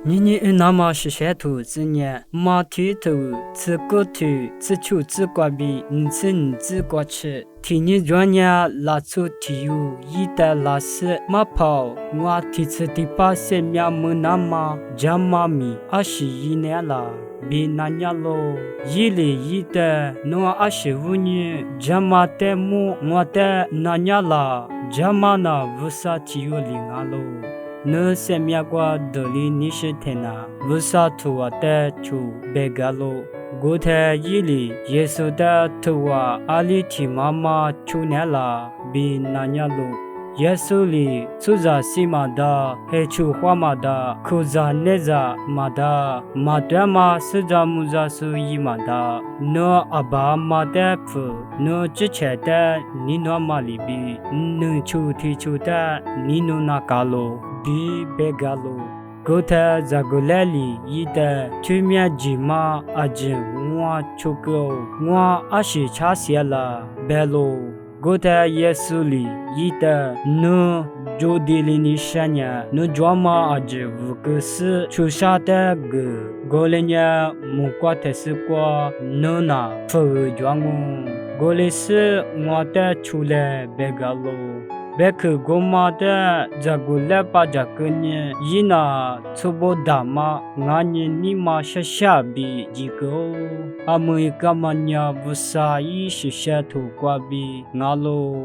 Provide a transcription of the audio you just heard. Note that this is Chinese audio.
你那么是学徒之年，马蹄头自骨头自求自挂比，你自挂吃。听你专业拉出体育，一代拉丝马跑，我提次第八些面目那么加妈咪21年了。比那年咯，一里一的诺25年，加马的木我的那年了，加马那无啥体育领啊咯。那些面瓜德里你是天哪，无啥图啊的就别个咯。古代一里耶稣的图啊，阿里提妈妈去年了，比那年咯。耶稣里出在西马的，黑出花马的，库在内在马的，马对马是在木在树一马的，那阿爸马的夫，那之前的你那马里比，能出提出的你那卡罗比别个罗。古代在古来里一的对面吉马阿金我出口我阿是查些了别罗。古代耶稣里一的那就地里尼山呀，那抓马阿吉乌克斯出沙的个，过来呀木瓜特斯瓜那服抓我，过来是我的出来别个咯。别克哥妈的这个来把这个呢，伊那出不大嘛，俺你妈下比几个，阿妹干嘛呢？不啥一是下头瓜比俺喽。